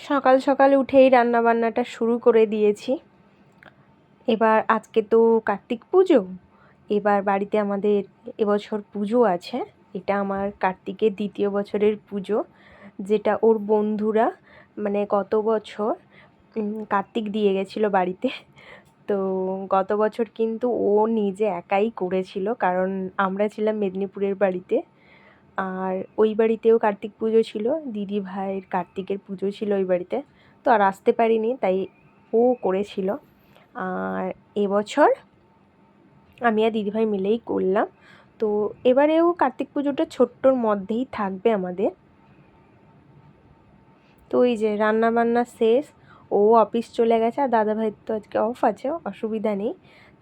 সকাল সকাল উঠেই রান্নাবান্নাটা শুরু করে দিয়েছি। এবার আজকে তো কার্তিক পুজো, এবার বাড়িতে আমাদের এবছর পুজো আছে। এটা আমার কার্তিকের দ্বিতীয় বছরের পুজো, যেটা ওর বন্ধুরা মানে গত বছর কার্তিক দিয়ে গেছিলো বাড়িতে। তো গত বছর কিন্তু ও নিজে একাই করেছিল, কারণ আমরা ছিলাম মেদিনীপুরের বাড়িতে, আর ওই বাড়িতেও কার্তিক পুজো ছিল, দিদি ভাইয়ের কার্তিকের পুজো ছিল ওই বাড়িতে। তো আর আসতে পারিনি, তাই ও করেছিল। আর এবছর আমি আর দিদিভাই মিলেই করলাম। তো এবারেও কার্তিক পুজোটা ছোট্টর মধ্যেই থাকবে আমাদের। তো এই যে রান্না বান্না শেষ, ও অফিস চলে গেছে, আর দাদাভাই তো আজকে অফ আছে, অসুবিধা নেই।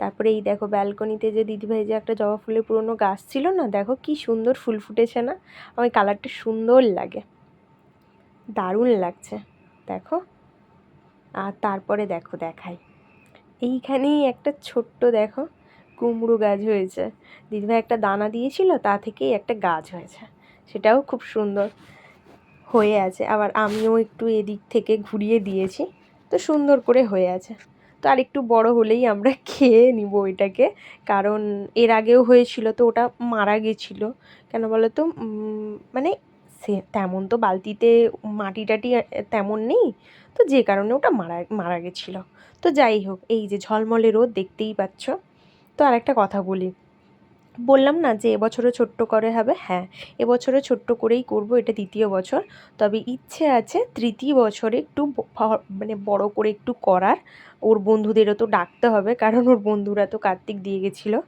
তারপরে এই দেখো ব্যালকনিতে যে দিদিভাই যে একটা জবা ফুলের পুরনো গাছ ছিল না, দেখো কি সুন্দর ফুল ফুটেছে না, আমার কালারটা সুন্দর লাগে, দারুণ লাগছে দেখো। আর তারপরে দেখো দেখাই, এইখানেই একটা ছোট্ট দেখো কুমড়ো গাছ হয়েছে। দিদিভাই একটা দানা দিয়েছিল, তা থেকেই একটা গাছ হয়েছে, সেটাও খুব সুন্দর হয়ে আছে। আবার আমিও একটু এদিক থেকে ঘুরিয়ে দিয়েছি, তো সুন্দর করে হয়ে আছে। তো আর একটু বড় হলেই আমরা খেয়ে নিব এটাকে, কারণ এর আগেও হয়েছিল, তো ওটা মারা গেছিলো। কেন বলো তো, মানে সে তেমন তো বালতিতে মাটি টাটি তেমন নেই, তো যে কারণে ওটা মারা গেছিলো। তো যাই হোক, এই যে ঝলমলে রোদ দেখতেই পাচ্ছ। তো আর একটা কথা বলি, বললাম না যে এবছরও ছোট্ট করে হবে, হ্যাঁ এবছরও ছোট্ট করেই করব, এটা দ্বিতীয় বছর। তবে ইচ্ছে আছে তৃতীয় বছরে একটু মানে বড় করে একটু করার। ওর বন্ধুদেরও তো ডাকতে হবে, কারণ ওর বন্ধুরা তো কার্তিক দিয়ে গেছিলো,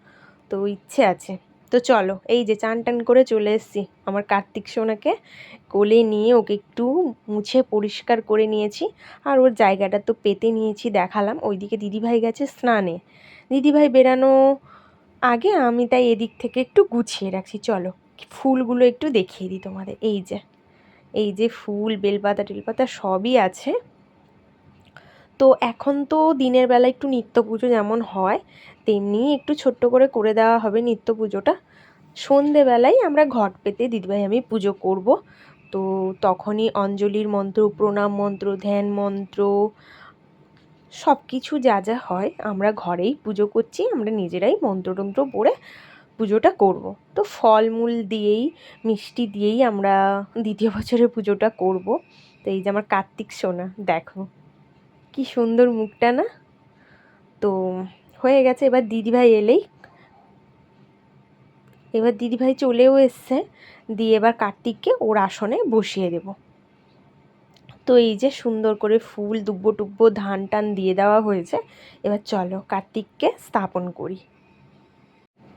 তো ইচ্ছে আছে। তো চলো, এই যে চান টান করে চলে এসেছি, আমার কার্তিক সোনাকে কোলে নিয়ে ওকে একটু মুছে পরিষ্কার করে নিয়েছি। আর ওর জায়গাটা তো পেতে নিয়েছি, দেখালাম। ওইদিকে দিদিভাই গেছে স্নানে, দিদিভাই বেরানো আগে আমি তাই এদিক থেকে একটু গুছিয়ে রাখছি। চলো ফুলগুলো একটু দেখিয়ে দিই তোমাদের। এই যে ফুল, বেলপাতা টেলপাতা সবই আছে। তো এখন তো দিনের বেলা একটু নিত্য পুজো যেমন হয়, তেমনি একটু ছোট্ট করে দেওয়া হবে নিত্য পুজোটা। সন্ধেবেলায় আমরা ঘট পেতে দিদিভাই আমি পুজো করব। তো তখনই অঞ্জলির মন্ত্র, প্রণাম মন্ত্র, ধ্যান মন্ত্র, সব কিছু যা যা হয় আমরা ঘরেই পুজো করছি, আমরা নিজেরাই মন্ত্রতন্ত্র পড়ে পুজোটা করব। তো ফলমূল দিয়েই, মিষ্টি দিয়েই আমরা দ্বিতীয় বছরের পুজোটা করব। তো এই যে আমার কার্তিক সোনা দেখো কি সুন্দর মুখটা না। তো হয়ে গেছে, এবার দিদিভাই চলেও এসছে, দিয়ে এবার কার্তিককে ওর আসনে বসিয়ে দেব। তো এই যে সুন্দর করে ফুল দুব্বো টুব্বো ধান টান দিয়ে দেওয়া হয়েছে, এবার চলো কার্তিককে স্থাপন করি।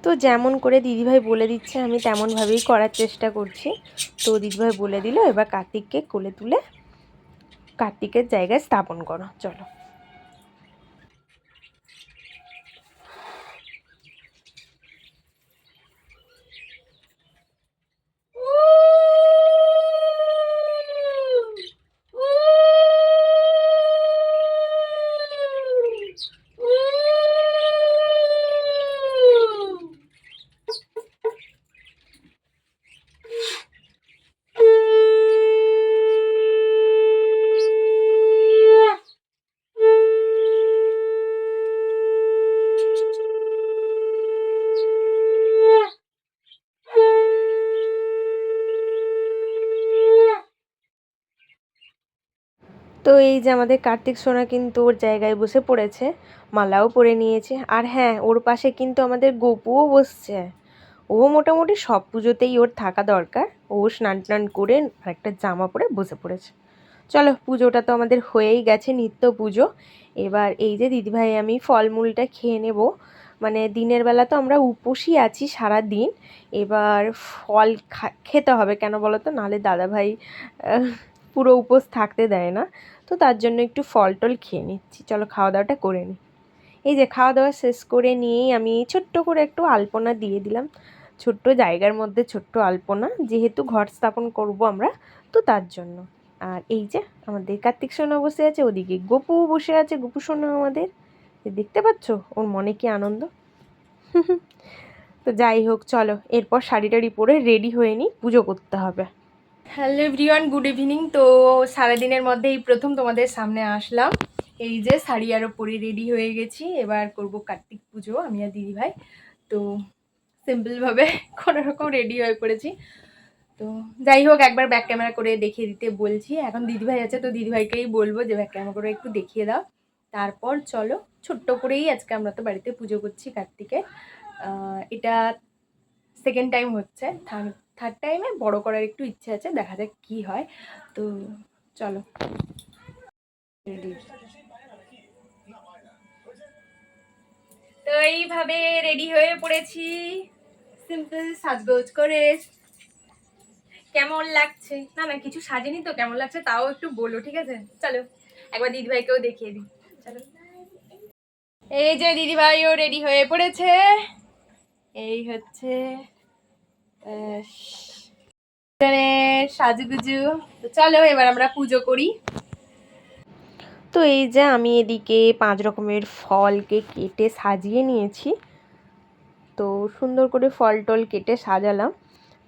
তো যেমন করে দিদিভাই বলে দিচ্ছে আমি তেমনভাবেই করার চেষ্টা করছি। তো দিদিভাই বলে দিল এবার কার্তিককে কোলে তুলে কার্তিকের জায়গায় স্থাপন করো, চলো। তো এই যে আমাদের কার্তিক সোনা কিন্তু ওর জায়গায় বসে পড়েছে, মালাও পরে নিয়েছে। আর হ্যাঁ, ওর পাশে কিন্তু আমাদের গপুও বসছে। ও মোটামুটি সব পুজোতেই ওর থাকা দরকার। ও স্নান টান করে একটা জামা পরে বসে পড়েছে। চলো, পুজোটা তো আমাদের হয়েই গেছে, নিত্য পুজো। এবার এই যে দিদিভাই আমি ফলমূলটা খেয়ে নেব, মানে দিনের বেলা তো আমরা উপোসই আছি সারা দিন। এবার ফল খেতে হবে, কেন বলো তো, নাহলে দাদাভাই পুরো উপোস থাকতে দেয় না। তো তার জন্য একটু ফল টল খেয়ে নিচ্ছি। চলো খাওয়া দাওয়াটা করে নিই। এই যে খাওয়া দাওয়া শেষ করে নিয়েই আমি ছোট্ট করে একটু আলপনা দিয়ে দিলাম, ছোট্ট জায়গার মধ্যে ছোট্ট আলপনা, যেহেতু ঘর স্থাপন করব আমরা, তো তার জন্য। আর এই যে আমাদের কার্তিক সোনা বসে আছে, ওদিকে গপু বসে আছে, গপু সোনা আমাদের, দেখতে পাচ্ছ ওর মনে কি আনন্দ। তো যাই হোক, চলো এরপর শাড়ি টাড়ি পরে রেডি হয়ে নিই, পুজো করতে হবে। Hello everyone, good evening. তো সারাদিনের মধ্যে এই প্রথম তোমাদের সামনে আসলাম। এই যে শাড়ি আরও পরে রেডি হয়ে গেছি, এবার করব কার্তিক পুজো আমি আর দিদিভাই। তো সিম্পলভাবে কোনো রকম রেডি হয়ে পড়েছি। তো যাই হোক, একবার ব্যাক ক্যামেরা করে দেখিয়ে দিতে বলছি। এখন দিদিভাই আছে, তো দিদিভাইকেই বলবো যে ব্যাক ক্যামেরা করে একটু দেখিয়ে দাও। তারপর চলো, ছোট্ট করেই আজকে আমরা তো বাড়িতে পুজো করছি কার্তিকে। এটা সেকেন্ড টাইম হচ্ছে, থার্ড টাইমে বড় করার একটু ইচ্ছে আছে, দেখা যাক কি হয়। তো চলো রেডি। তো এইভাবে রেডি হয়ে পড়েছি, সিম্পল সাজগোজ করে। কেমন লাগছে? না না, কিছু সাজেনি তো, কেমন লাগছে তাও একটু বলো, ঠিক আছে? চলো একবার দিদিভাইকেও দেখিয়ে দিই। চলো, এই যে দিদিভাইও রেডি হয়ে পড়েছে। এই হচ্ছে সাজুগুজু। তো চলো এবার আমরা পুজো করি। তো এই যে আমি এদিকে 5 রকমের ফলকে কেটে সাজিয়ে নিয়েছি। তো সুন্দর করে ফল টল কেটে সাজালাম।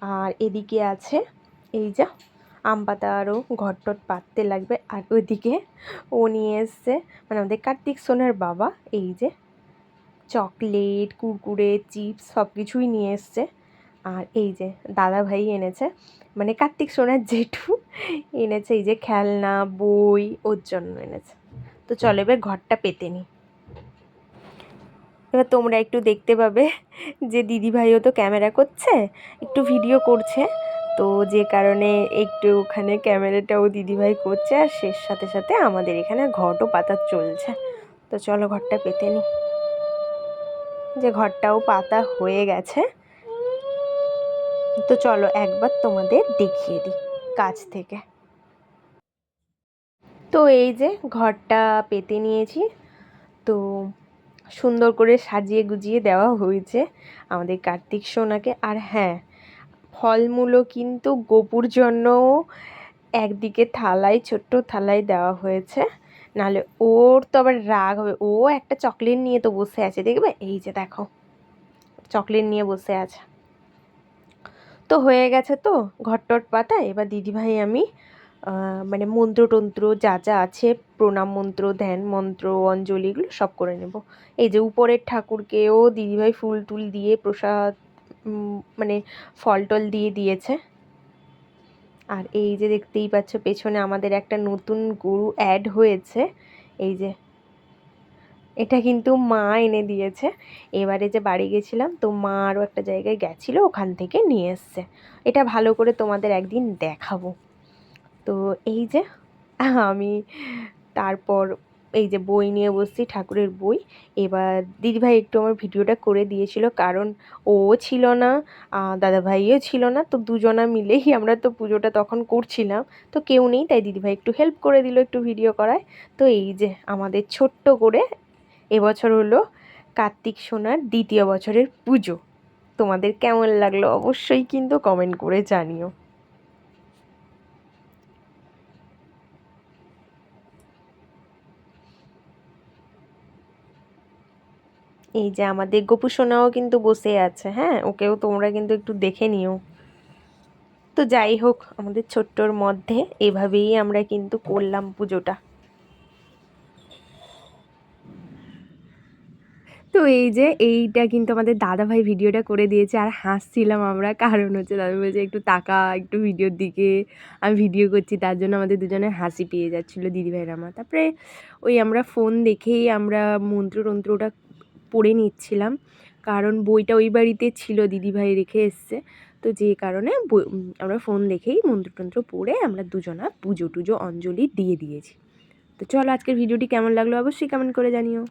আর এদিকে আছে এই যে আম পাতা, আরও ঘটটট পাততে লাগবে। আর ওইদিকে ও নিয়ে এসছে, মানে আমাদের কার্তিক সোনার বাবা, এই যে চকলেট, কুরকুরে, চিপস সব কিছুই নিয়ে এসছে। আর এই যে দাদা ভাই এনেছে, মানে কার্তিক সোনার জেঠু এনেছে এই যে খেলনা, বই ওর জন্য এনেছে। তো চলো এবার ঘরটা পেতে নিই। এবার তোমরা একটু দেখতে পাবে যে দিদিভাইও তো ক্যামেরা করছে, একটু ভিডিও করছে। তো যে কারণে একটু ওখানে ক্যামেরাটাও দিদিভাই করছে, আর শেষ সাথে সাথে আমাদের এখানে ঘটও পাতা চলছে। তো চলো ঘরটা পেতে নিই। যে ঘরটাও পাতা হয়ে গেছে। তো চলো একবার তোমাদের দেখিয়ে দিই কাছ থেকে। তো এই যে ঘরটা পেতে নিয়েছি। তো সুন্দর করে সাজিয়ে গুজিয়ে দেওয়া হয়েছে আমাদের কার্তিক সোনাকে। আর হ্যাঁ, ফলমূলও কিন্তু গোপুর জন্যও একদিকে থালায়, ছোট্ট থালায় দেওয়া হয়েছে, নাহলে ওর তো আবার রাগ হবে। ও একটা চকলেট নিয়ে তো বসে আছে, দেখবে এই যে দেখো চকলেট নিয়ে বসে আছে। তো হয়ে গেছে তো ঘটটট পাতা। এবার দিদিভাই আমি মানে মন্ত্রতন্ত্র যা যা আছে, প্রণাম মন্ত্র, ধ্যান মন্ত্র, অঞ্জলি, এগুলো সব করে নেব। এই যে উপরের ঠাকুরকেও দিদিভাই ফুল টুল দিয়ে প্রসাদ, মানে ফল টল দিয়ে দিয়েছে। আর এই যে দেখতেই পাচ্ছ পেছনে আমাদের একটা নতুন গরু অ্যাড হয়েছে। এই যে এটা কিন্তু মা এনে দিয়েছে। এবারে যে বাড়ি গেছিলাম, তো মা আরও একটা জায়গায় গেছিলো, ওখান থেকে নিয়ে এসছে। এটা ভালো করে তোমাদের একদিন দেখাবো। তো এই যে আমি তারপর এই যে বই নিয়ে বসছি, ঠাকুরের বই। এবার দিদিভাই একটু আমার ভিডিওটা করে দিয়েছিল, কারণ ও ছিল না, দাদাভাইও ছিল না। তো দুজনা মিলেই আমরা তো পুজোটা তখন করছিলাম। তো কেউ নেই, তাই দিদিভাই একটু হেল্প করে দিল, একটু ভিডিও করায়। তো এই যে আমাদের ছোট্ট করে এবছর হলো কার্তিক সোনার 2য় বছরের পুজো। তোমাদের কেমন লাগলো অবশ্যই কিন্তু কমেন্ট করে জানিও। এই যে আমাদের গোপু সোনাও কিন্তু বসে আছে, হ্যাঁ, ওকেও তোমরা কিন্তু একটু দেখে নিও। তো যাই হোক, আমাদের ছোট্টর মধ্যে এভাবেই আমরা কিন্তু করলাম পুজোটা। তো এই যে এইটা কিন্তু আমাদের দাদাভাই ভিডিওটা করে দিয়েছে, আর হাসছিলাম আমরা, কারণ হচ্ছে দাদা বলছে একটু তাকা একটু ভিডিওর দিকে, আমি ভিডিও করছি, তার জন্য আমাদের দুজনের হাসি পেয়ে যাচ্ছিলো দিদিভাইয়ের আমার। তারপরে ওই আমরা ফোন দেখেই আমরা মন্ত্রতন্ত্রটা পড়ে নিচ্ছিলাম, কারণ বইটা ওই বাড়িতে ছিল, দিদিভাই রেখে এসছে। তো যে কারণে আমরা ফোন দেখেই মন্ত্রতন্ত্র পড়ে আমরা দুজনা পুজো টুজো অঞ্জলি দিয়ে দিয়েছি। তো চলো আজকের ভিডিওটি কেমন লাগলো অবশ্যই কমেন্ট করে জানিও।